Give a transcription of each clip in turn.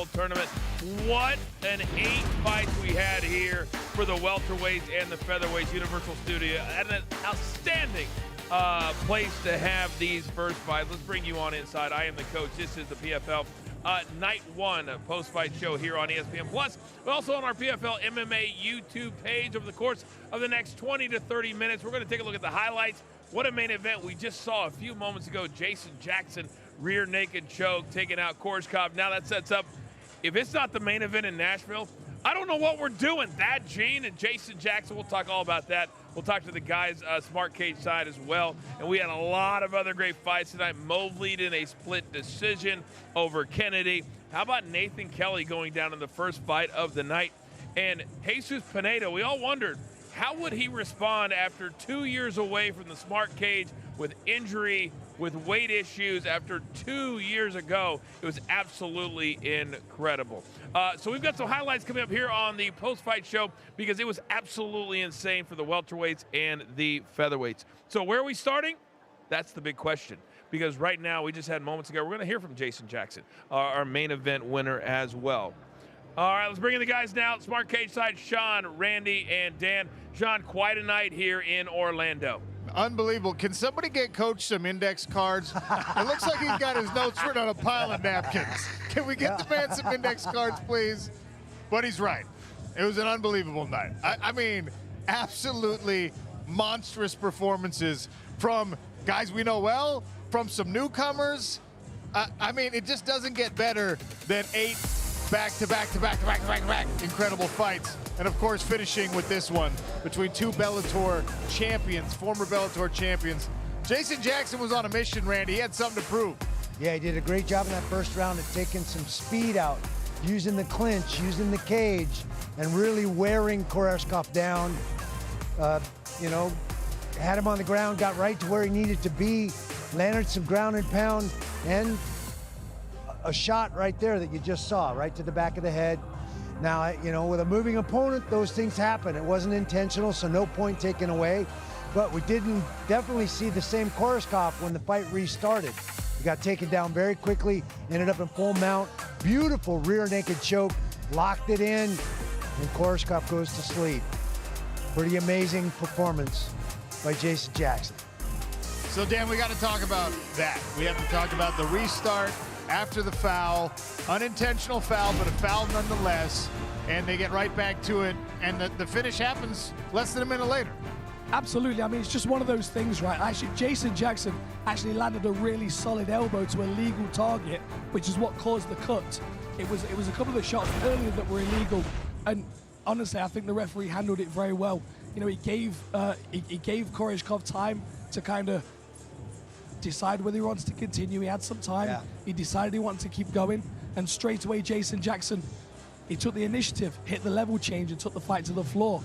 World Tournament. What an 8 fights we had here for the welterweights and the featherweights Universal Studio. And an outstanding place to have these first fights. Let's bring you on inside. I am the coach. This is the PFL Night 1 post-fight show here on ESPN Plus, but also on our PFL MMA YouTube page. Over the course of the next 20 to 30 minutes, we're going to take a look at the highlights. What a main event we just saw a few moments ago. Jason Jackson, rear naked choke, taking out Koreshkov. Now that sets up, if it's not the main event in Nashville, I don't know what we're doing. That Gene and Jason Jackson, we'll talk all about that. We'll talk to the guys' Smart Cage side as well. And we had a lot of other great fights tonight. Mobley in a split decision over Kennedy. How about Nathan Kelly going down in the first fight of the night? And Jesus Pinedo, we all wondered, how would he respond after 2 years away from the Smart Cage with injury, with weight issues after 2 years ago? It was absolutely incredible. So we've got some highlights coming up here on the post-fight show because it was absolutely insane for the welterweights and the featherweights. So where are we starting? That's the big question, because right now, we just had moments ago, we're going to hear from Jason Jackson, our main event winner as well. All right, let's bring in the guys now. Smart Cage side, Sean, Randy, and Dan. Sean, quite a night here in Orlando. Unbelievable. Can somebody get Coach some index cards? It looks like he's got his notes written on a pile of napkins. Can we get the man some index cards, please? But he's right. It was an unbelievable night. I mean, absolutely monstrous performances from guys we know well, from some newcomers. I mean, it just doesn't get better than 8 back-to-back incredible fights. And of course, finishing with this one between two Bellator champions, former Bellator champions. Jason Jackson was on a mission, Randy. He had something to prove. Yeah, he did a great job in that first round of taking some speed out, using the clinch, using the cage, and really wearing Koreshkov down. You know, had him on the ground, got right to where he needed to be, landed some ground and pound, and a shot right there that you just saw, right to the back of the head. Now, you know, with a moving opponent, those things happen. It wasn't intentional, so no point taken away. But we didn't definitely see the same Koreshkov when the fight restarted. He got taken down very quickly, ended up in full mount. Beautiful rear naked choke, locked it in, and Koreshkov goes to sleep. Pretty amazing performance by Jason Jackson. So, Dan, we got to talk about that. We have to talk about the restart after the foul. Unintentional foul, but a foul nonetheless. And they get right back to it. And the finish happens less than a minute later. Absolutely. I mean, it's just one of those things, right? Actually, Jason Jackson actually landed a really solid elbow to a legal target, which is what caused the cut. It was a couple of the shots earlier that were illegal. And honestly, I think the referee handled it very well. You know, he gave Koreshkov time to kind of decide whether he wants to continue. He had some time. Yeah. He decided he wanted to keep going. And straight away, Jason Jackson, he took the initiative, hit the level change, and took the fight to the floor.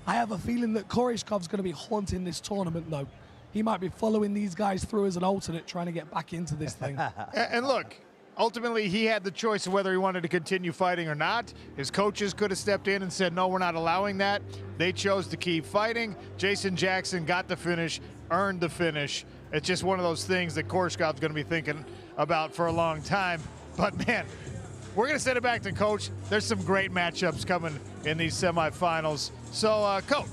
I have a feeling that Koreshkov's going to be haunting this tournament, though. He might be following these guys through as an alternate, trying to get back into this thing. And look, ultimately, he had the choice of whether he wanted to continue fighting or not. His coaches could have stepped in and said, no, we're not allowing that. They chose to keep fighting. Jason Jackson got the finish, earned the finish. It's just one of those things that Koreshkov's going to be thinking about for a long time. But, man, we're going to send it back to Coach. There's some great matchups coming in these semifinals. So, Coach,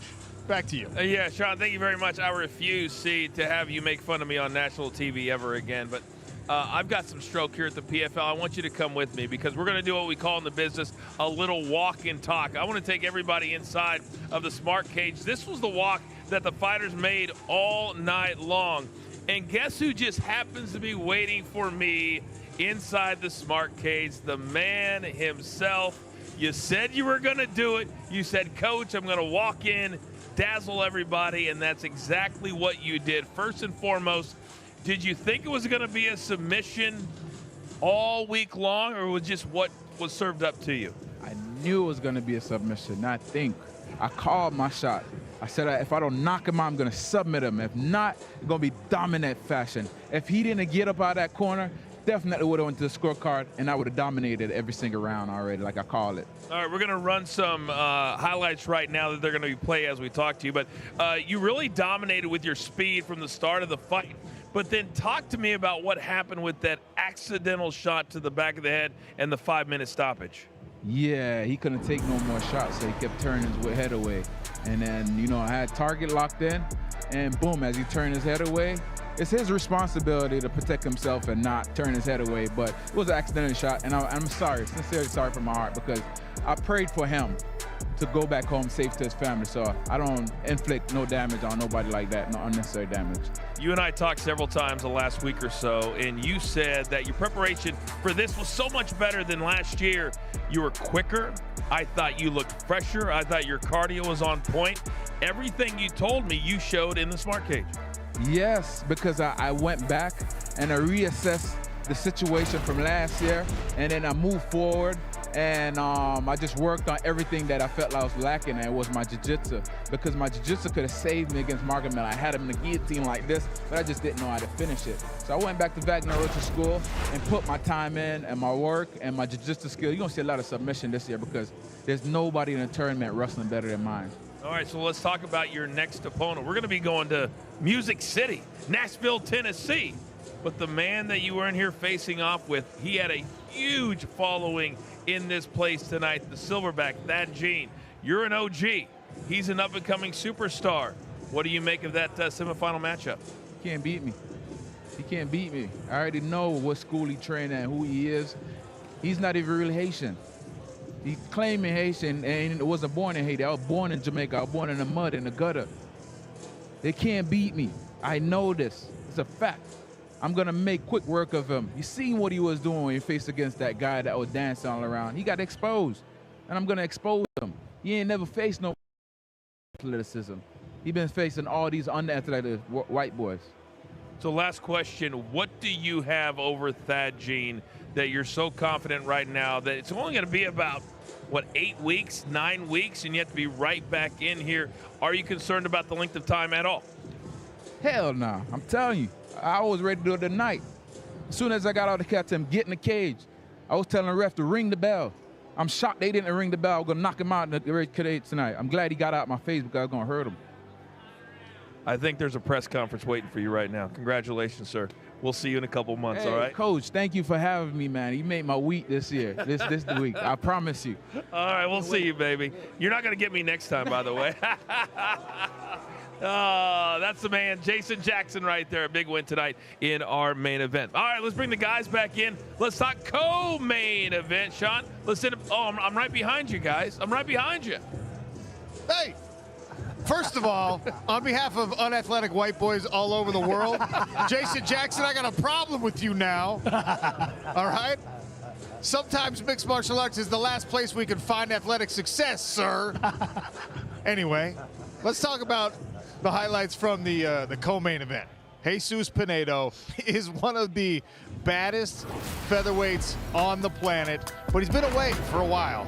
back to you. Yeah, Sean, thank you very much. I refuse, to have you make fun of me on national TV ever again. But I've got some stroke here at the PFL. I want you to come with me because we're going to do what we call in the business a little walk and talk. I want to take everybody inside of the Smart Cage. This was the walk that the fighters made all night long. And guess who just happens to be waiting for me inside the Smart Cage? The man himself. You said you were going to do it. You said, Coach, I'm going to walk in, dazzle everybody, and that's exactly what you did. First and foremost, did you think it was going to be a submission all week long, or was just what was served up to you? I knew it was going to be a submission. I think I called my shot. I said, if I don't knock him out, I'm going to submit him. If not, it's going to be dominant fashion. If he didn't get up out of that corner, definitely would have went to the scorecard, and I would have dominated every single round already, like I call it. All right, we're going to run some highlights right now that they're going to play as we talk to you. But you really dominated with your speed from the start of the fight. But then talk to me about what happened with that accidental shot to the back of the head and the 5-minute stoppage. Yeah, he couldn't take no more shots, so he kept turning his head away. And then, you know, I had target locked in, and boom, as he turned his head away, it's his responsibility to protect himself and not turn his head away. But it was an accidental shot, and I'm sorry, sincerely sorry from my heart, because I prayed for him to go back home safe to his family. So I don't inflict no damage on nobody like that, no unnecessary damage. You and I talked several times the last week or so, and you said that your preparation for this was so much better than last year. You were quicker. I thought you looked fresher. I thought your cardio was on point. Everything you told me, you showed in the Smart Cage. Yes, because I went back and I reassessed the situation from last year, and then I moved forward, and I just worked on everything that I felt like I was lacking, and it was my jiu-jitsu, because my jiu-jitsu could have saved me against Magomed. I had him in the guillotine like this, but I just didn't know how to finish it. So I went back to Wagner Rocha School and put my time in and my work and my jiu-jitsu skill. You're gonna see a lot of submission this year because there's nobody in the tournament wrestling better than mine. All right, so let's talk about your next opponent. We're going to be going to Music City, Nashville, Tennessee. But the man that you were in here facing off with, he had a huge following in this place tonight, the Silverback, Thad Jean. You're an OG. He's an up-and-coming superstar. What do you make of that semifinal matchup? He can't beat me. He can't beat me. I already know what school he trained at, who he is. He's not even really Haitian. He claiming Haitian and wasn't born in Haiti. I was born in Jamaica. I was born in the mud, in the gutter. They can't beat me. I know this. It's a fact. I'm going to make quick work of him. You seen what he was doing when he faced against that guy that was dancing all around. He got exposed, and I'm going to expose him. He ain't never faced no athleticism. He been facing all these unathletic white boys. So last question, what do you have over Thad Jean that you're so confident right now that it's only going to be about, what, 8 weeks, 9 weeks, and you have to be right back in here? Are you concerned about the length of time at all? Hell no. I'm telling you, I was ready to do it tonight. As soon as I got out of the catch, I'm getting the cage. I was telling the ref to ring the bell. I'm shocked they didn't ring the bell. I'm going to knock him out in the red cage tonight. I'm glad he got out of my face because I was going to hurt him. I think there's a press conference waiting for you right now. Congratulations, sir. We'll see you in a couple months, Hey, all right? Coach, thank you for having me, man. You made my week this year, this week. I promise you. All right, we'll see you, baby. You're not going to get me next time, by the way. Oh, that's the man, Jason Jackson right there. A big win tonight in our main event. All right, let's bring the guys back in. Let's talk co-main event, Sean. Listen, I'm right behind you, guys. I'm right behind you. Hey, first of all, on behalf of unathletic white boys all over the world, Jason Jackson, I got a problem with you now. All right? Sometimes mixed martial arts is the last place we can find athletic success, sir. Anyway, let's talk about the highlights from the co-main event. Jesus Pinedo is one of the baddest featherweights on the planet, but he's been away for a while.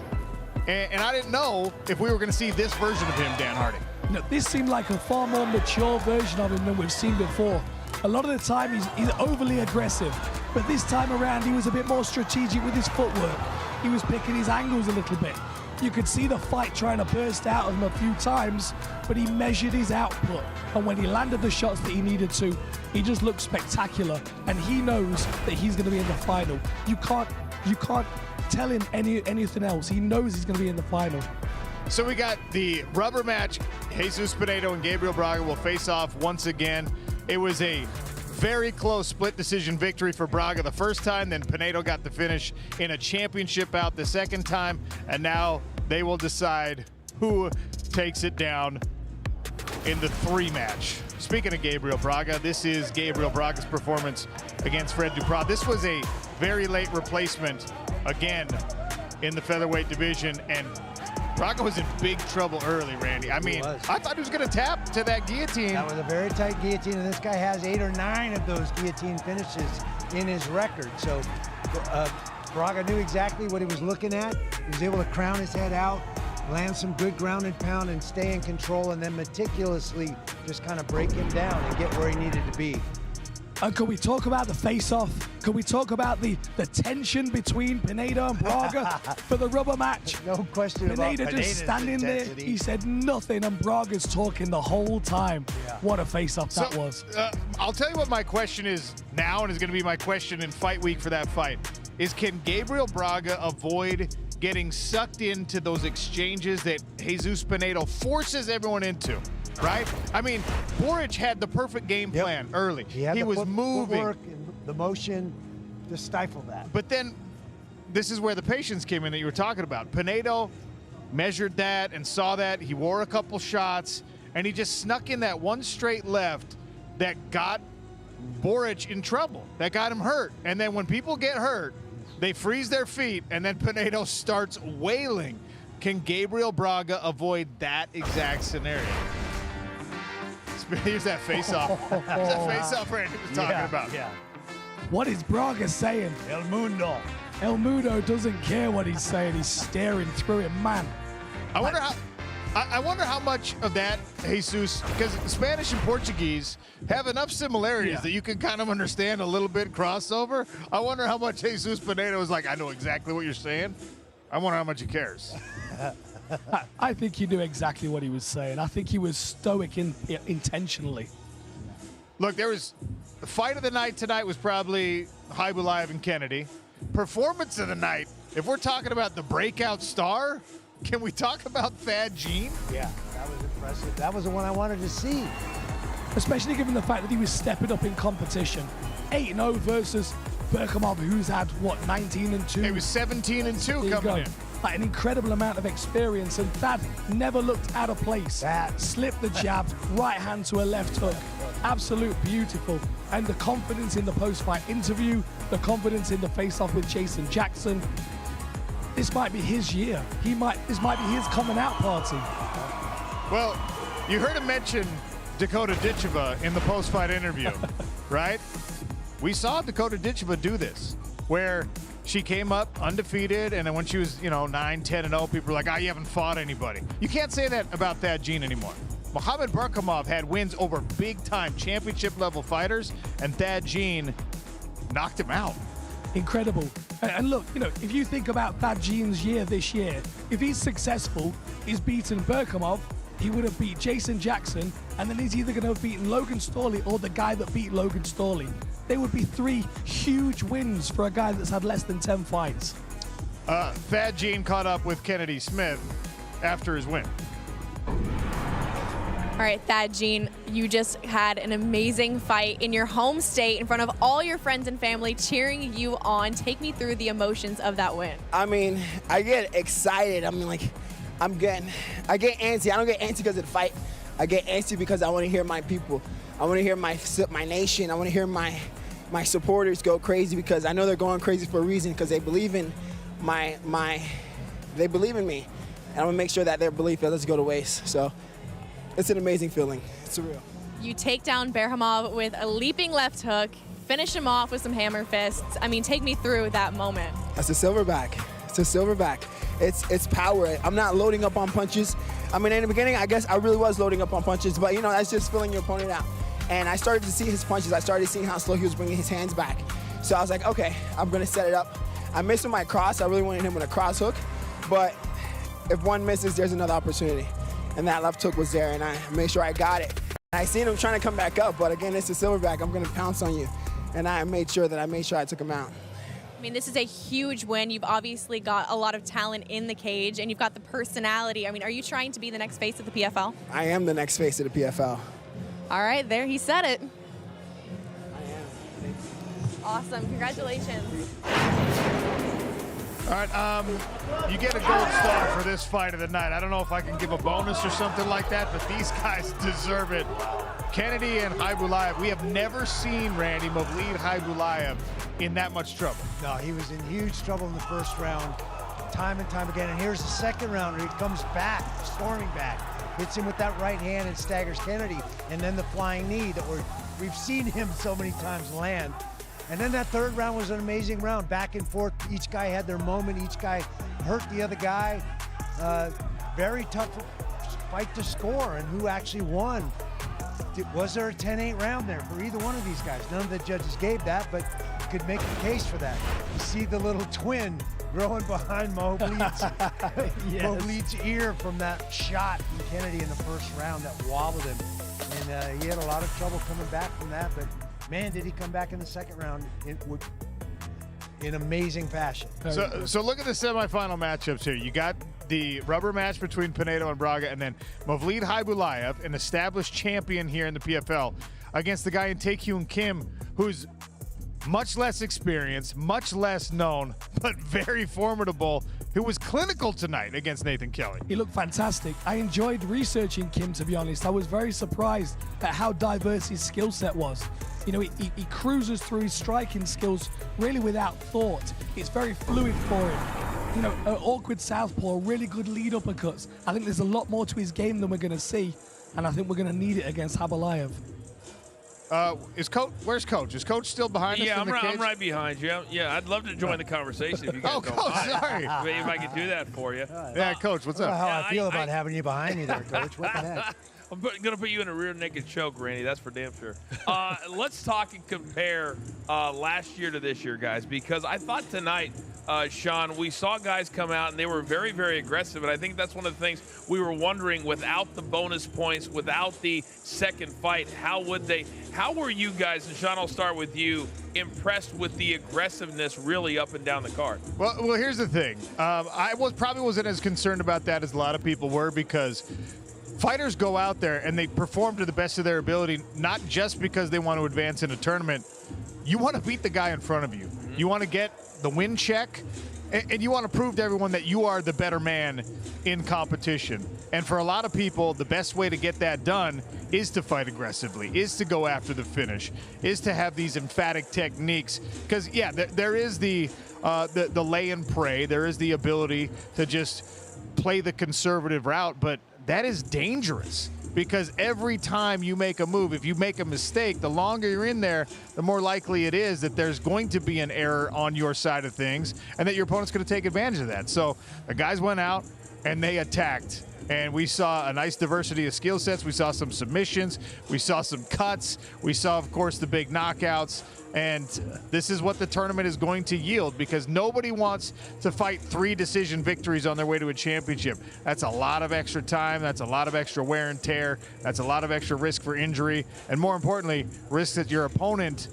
And I didn't know if we were going to see this version of him, Dan Hardy. No, this seemed like a far more mature version of him than we've seen before. A lot of the time he's overly aggressive, but this time around he was a bit more strategic with his footwork. He was picking his angles a little bit. You could see the fight trying to burst out of him a few times, but he measured his output. And when he landed the shots that he needed to, he just looked spectacular. And he knows that he's going to be in the final. You can't tell him anything else. He knows he's going to be in the final. So we got the rubber match. Jesus Pinedo and Gabriel Braga will face off once again. It was a very close split decision victory for Braga the first time, then Pinedo got the finish in a championship bout the second time, and now they will decide who takes it down in the 3-match. Speaking of Gabriel Braga, this is Gabriel Braga's performance against Fred Duprat. This was a very late replacement again in the featherweight division, and Braga was in big trouble early, Randy. I mean, I thought he was going to tap to that guillotine. That was a very tight guillotine, and this guy has 8 or 9 of those guillotine finishes in his record. So Braga knew exactly what he was looking at. He was able to crown his head out, land some good ground and pound, and stay in control, and then meticulously just kind of break him down and get where he needed to be. And can we talk about the face-off? Can we talk about the tension between Pineda and Braga for the rubber match? No question about Pineda just standing there. He said nothing, and Braga's talking the whole time. Yeah. What a face-off that was. I'll tell you what my question is now, and is going to be my question in fight week for that fight, is can Gabriel Braga avoid getting sucked into those exchanges that Jesus Pinedo forces everyone into, right? I mean, Boric had the perfect game plan early. He was moving. Footwork and the motion to stifle that. But then this is where the patience came in that you were talking about. Pinedo measured that and saw that. He wore a couple shots, and he just snuck in that one straight left that got Boric in trouble, that got him hurt. And then when people get hurt, they freeze their feet, and then Pinedo starts wailing. Can Gabriel Braga avoid that exact scenario? Here's that face-off. Here's that face-off Randy was talking about. Yeah. What is Braga saying? El Mundo. El Mundo doesn't care what he's saying. He's staring through it, man. I wonder how much of that, Jesus, because Spanish and Portuguese have enough similarities that you can kind of understand a little bit crossover. I wonder how much Jesus Pinedo is like, I know exactly what you're saying. I wonder how much he cares. I think he knew exactly what he was saying. I think he was stoic intentionally. Look, the fight of the night tonight was probably Khaibulaev and Kennedy. Performance of the night, if we're talking about the breakout star, can we talk about Thad Jean? Yeah, that was impressive. That was the one I wanted to see. Especially given the fact that he was stepping up in competition. 8-0 versus Berkamov, who's had, what, 19-2? He was 17-2 coming in. Like an incredible amount of experience, and Thad never looked out of place. Slipped the jab, right hand to a left hook. Absolute beautiful. And the confidence in the post-fight interview, the confidence in the face-off with Jason Jackson. This might be his year. This might be his coming out party. Well, you heard him mention Dakota Ditcheva in the post-fight interview, right? We saw Dakota Ditcheva do this, where she came up undefeated, and then when she was, 9-10-0, people were like, you haven't fought anybody. You can't say that about Thad Jean anymore. Mohamed Berkamov had wins over big-time championship-level fighters, and Thad Jean knocked him out. Incredible. And look, if you think about Thad Jean's year this year, if he's successful, he's beaten Berkamov, he would have beat Jason Jackson, and then he's either going to have beaten Logan Storley or the guy that beat Logan Storley. They would be 3 huge wins for a guy that's had less than 10 fights. Thad Jean caught up with Kennedy Smith after his win. All right, Thad Jean, you just had an amazing fight in your home state in front of all your friends and family cheering you on. Take me through the emotions of that win. I mean, I get excited. I get antsy. I don't get antsy because of the fight. I get antsy because I want to hear my people. I want to hear my nation. I want to hear my supporters go crazy, because I know they're going crazy for a reason, because they believe in they believe in me. And I want to make sure that their belief doesn't go to waste. So it's an amazing feeling. It's surreal. You take down Berhamov with a leaping left hook, finish him off with some hammer fists. I mean, take me through that moment. That's a silverback. It's a silverback. It's power. I'm not loading up on punches. I mean, in the beginning, I guess I really was loading up on punches, but that's just filling your opponent out. And I started to see his punches. I started seeing how slow he was bringing his hands back. So I was like, okay, I'm gonna set it up. I missed with my cross. I really wanted him with a cross hook, but if one misses, there's another opportunity. And that left hook was there, and I made sure I got it. I seen him trying to come back up, but again, it's a silverback. I'm gonna pounce on you. And I made sure I took him out. I mean, this is a huge win. You've obviously got a lot of talent in the cage, and you've got the personality. I mean, are you trying to be the next face of the PFL? I am the next face of the PFL. All right, there, he said it. I am. Awesome, congratulations. All right, you get a gold star for this fight of the night. I don't know if I can give a bonus or something like that, but these guys deserve it. Kennedy and Khaibulaev, we have never seen, Randy, Mavlid Khaibulaev in that much trouble. No, he was in huge trouble in the first round, time and time again. And here's the second round where he comes back, storming back, hits him with that right hand and staggers Kennedy. And then the flying knee that we've seen him so many times land. And then that third round was an amazing round, back and forth. Each guy had their moment. Each guy hurt the other guy. Very tough fight to score. And who actually won? Was there a 10-8 round there for either one of these guys? None of the judges gave that, but could make a case for that. You see the little twin growing behind Mo Bleed's, Mo Bleed's ear from that shot from Kennedy in the first round that wobbled him. And he had a lot of trouble coming back from that, but man, did he come back in the second round in amazing fashion. So look at the semifinal matchups here. You got the rubber match between Pinedo and Braga, and then Mavlid Haibulaev, an established champion here in the PFL, against the guy in Taekyun Kim, who's much less experienced, much less known, but very formidable, who was clinical tonight against Nathan Kelly. He looked fantastic. I enjoyed researching Kim, to be honest. I was very surprised at how diverse his skill set was. You know, he cruises through his striking skills really without thought. It's very fluid for him. You know, an awkward southpaw, really good lead uppercuts. I think there's a lot more to his game than we're going to see, and I think we're going to need it against Haibulaev. Where's Coach? Is Coach still behind us? Yeah, in the I'm right behind you. Yeah, I'd love to join the conversation if you guys don't Coach, mind. sorry. If I could do that for you. Yeah, Coach, what's I don't know up? how I feel about having you behind me there, Coach. What the heck? I'm going to put you in a rear naked choke, Randy. That's for damn sure. Let's talk and compare last year to this year, guys, because I thought tonight, Sean, we saw guys come out and they were very, very aggressive. And I think that's one of the things we were wondering, without the bonus points, without the second fight, how were you guys, and Sean, I'll start with you, impressed with the aggressiveness really up and down the card? Well, here's the thing. I probably wasn't as concerned about that as a lot of people were, because fighters go out there and they perform to the best of their ability, not just because they want to advance in a tournament. You want to beat the guy in front of you. You want to get the win check, and you want to prove to everyone that you are the better man in competition. And for a lot of people, the best way to get that done is to fight aggressively, is to go after the finish, is to have these emphatic techniques. Because, yeah, there is the lay and pray. There is the ability to just play the conservative route, but that is dangerous, because every time you make a move, if you make a mistake, the longer you're in there, the more likely it is that there's going to be an error on your side of things and that your opponent's going to take advantage of that. So the guys went out and they attacked, and we saw a nice diversity of skill sets. We saw some submissions. We saw some cuts. We saw, of course, the big knockouts. And this is what the tournament is going to yield, because nobody wants to fight 3 decision victories on their way to a championship. That's a lot of extra time. That's a lot of extra wear and tear. That's a lot of extra risk for injury. And more importantly, risk that your opponent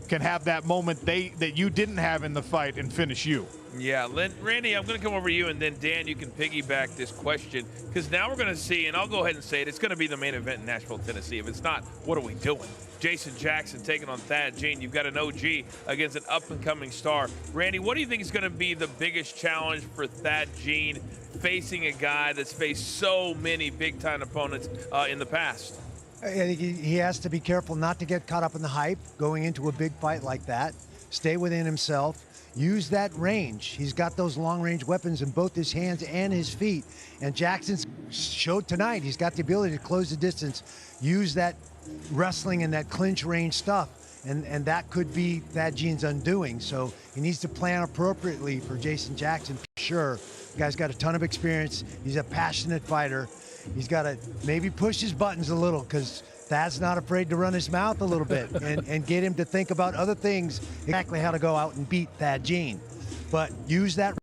can have that moment that you didn't have in the fight and finish you. Yeah, Randy, I'm going to come over to you, and then Dan, you can piggyback this question, because now we're going to see, and I'll go ahead and say it, it's going to be the main event in Nashville, Tennessee. If it's not, what are we doing? Jason Jackson taking on Thad Gene. You've got an OG against an up-and-coming star. Randy, what do you think is going to be the biggest challenge for Thad Gene, facing a guy that's faced so many big-time opponents in the past? I think he has to be careful not to get caught up in the hype going into a big fight like that. Stay within himself. Use that range. He's got those long-range weapons in both his hands and his feet. And Jackson's showed tonight he's got the ability to close the distance, use that wrestling and that clinch range stuff. And that could be Thad Gene's undoing. So he needs to plan appropriately for Jason Jackson, for sure. The guy's got a ton of experience. He's a passionate fighter. He's got to maybe push his buttons a little, because Thad's not afraid to run his mouth a little bit and get him to think about other things, exactly how to go out and beat Thad Gene. But use that.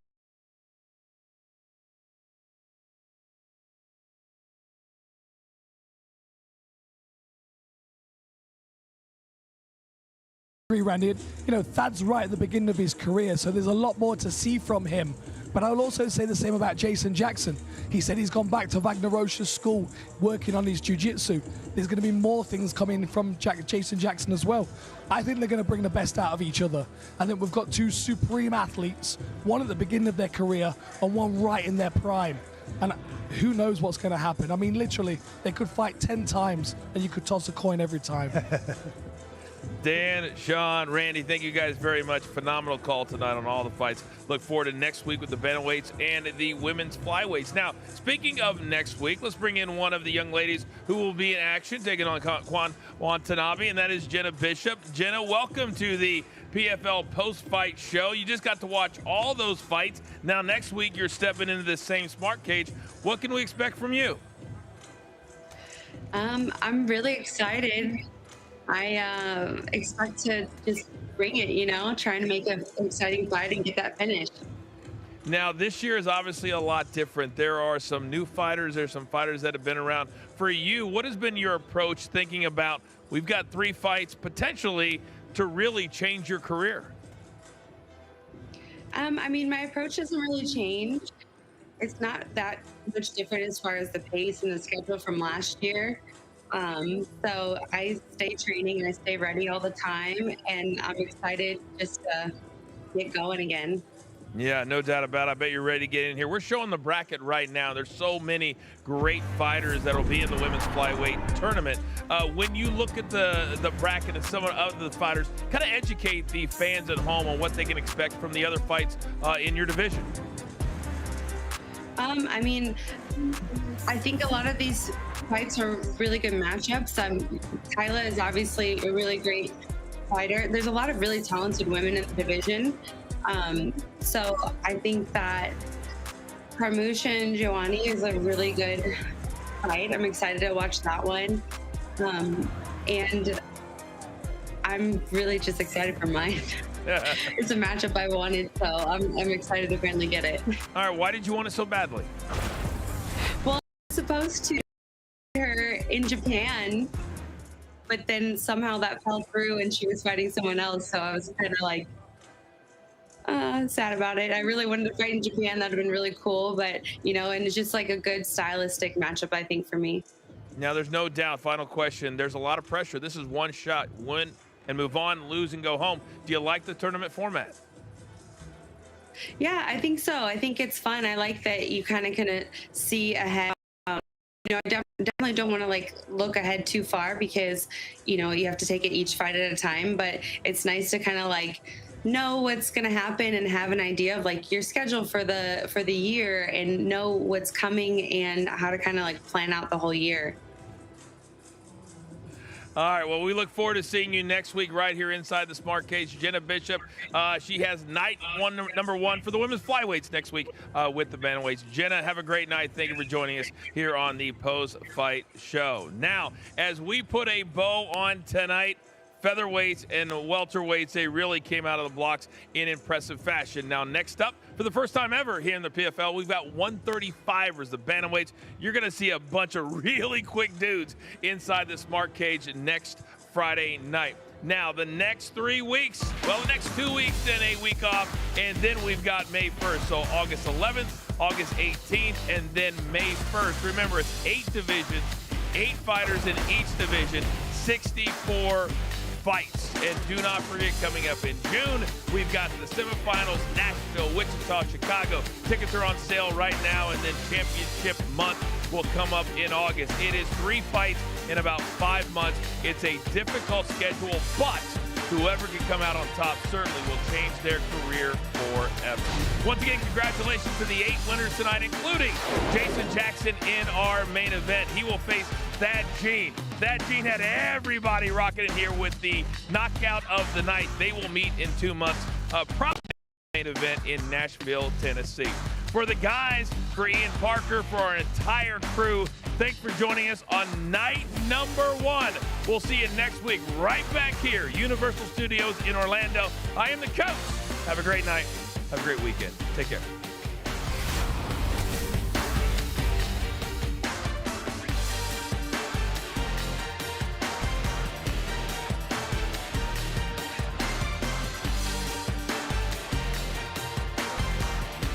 Randy, you know, Thad's right at the beginning of his career, so there's a lot more to see from him. But I'll also say the same about Jason Jackson. He said he's gone back to Wagner Rocha's school, working on his jiu-jitsu. There's going to be more things coming from Jason Jackson as well. I think they're going to bring the best out of each other. I think we've got 2 supreme athletes, one at the beginning of their career and one right in their prime. And who knows what's going to happen. I mean, literally, they could fight 10 times and you could toss a coin every time. Dan, Sean, Randy, thank you guys very much. Phenomenal call tonight on all the fights. Look forward to next week with the Featherweights and the women's flyweights. Now, speaking of next week, let's bring in one of the young ladies who will be in action, taking on Kwan Watanabe, and that is Jenna Bishop. Jenna, welcome to the PFL post-fight show. You just got to watch all those fights. Now, next week, you're stepping into the same smart cage. What can we expect from you? I'm really excited. I expect to just bring it, trying to make an exciting fight and get that finish. Now, this year is obviously a lot different. There are some new fighters. There's some fighters that have been around. For you, what has been your approach thinking about, we've got 3 fights potentially to really change your career? My approach doesn't really change. It's not that much different as far as the pace and the schedule from last year. So I stay training and I stay ready all the time, and I'm excited just to get going again. Yeah, no doubt about it. I bet you're ready to get in here. We're showing the bracket right now. There's so many great fighters that will be in the women's flyweight tournament. When you look at the bracket and some of the fighters, kind of educate the fans at home on what they can expect from the other fights in your division. I think a lot of these fights are really good matchups. Kyla is obviously a really great fighter. There's a lot of really talented women in the division. So I think that Carmouche and Joanny is a really good fight. I'm excited to watch that one. And I'm really just excited for mine. It's a matchup I wanted, so I'm excited to finally get it. All right, why did you want it so badly? Well, I was supposed to her in Japan, but then somehow that fell through and she was fighting someone else, so I was kind of like sad about it. I really wanted to fight in Japan. That would have been really cool, but and it's just like a good stylistic matchup, I think, for me. Now, there's no doubt, final question, there's a lot of pressure. This is one shot, win and move on, lose and go home. Do you like the tournament format? Yeah, I think so. I think it's fun. I like that you kind of see ahead. I definitely don't want to look ahead too far because you have to take it each fight at a time, but it's nice to kind of know what's going to happen and have an idea of your schedule for the year and know what's coming and how to kind of plan out the whole year. All right, well, we look forward to seeing you next week right here inside the Smart Cage. Jenna Bishop, she has number one for the women's flyweights next week with the bantamweights. Jenna, have a great night. Thank you for joining us here on the Post Fight Show. Now, as we put a bow on tonight, featherweights and welterweights, they really came out of the blocks in impressive fashion. Now, next up, for the first time ever here in the PFL, we've got 135ers, the bantamweights. You're going to see a bunch of really quick dudes inside the Smart Cage next Friday night. Now, the next 3 weeks, well, the next 2 weeks and a week off, and then we've got May 1st. So August 11th, August 18th, and then May 1st. Remember, it's 8 divisions, 8 fighters in each division, 64 fights. And do not forget, coming up in June, we've got the semifinals, Nashville, Wichita, Chicago. Tickets are on sale right now, and then championship month will come up in August. It is 3 fights in about 5 months. It's a difficult schedule, but whoever can come out on top certainly will change their career forever. Once again, congratulations to the 8 winners tonight, including Jason Jackson in our main event. He will face Thad Gene. Thad Gene had everybody rocking in here with the knockout of the night. They will meet in 2 months, probably main event in Nashville, Tennessee. For the guys, for Ian Parker, for our entire crew, thanks for joining us on night number 1. We'll see you next week right back here, Universal Studios in Orlando. I am the coach. Have a great night. Have a great weekend. Take care.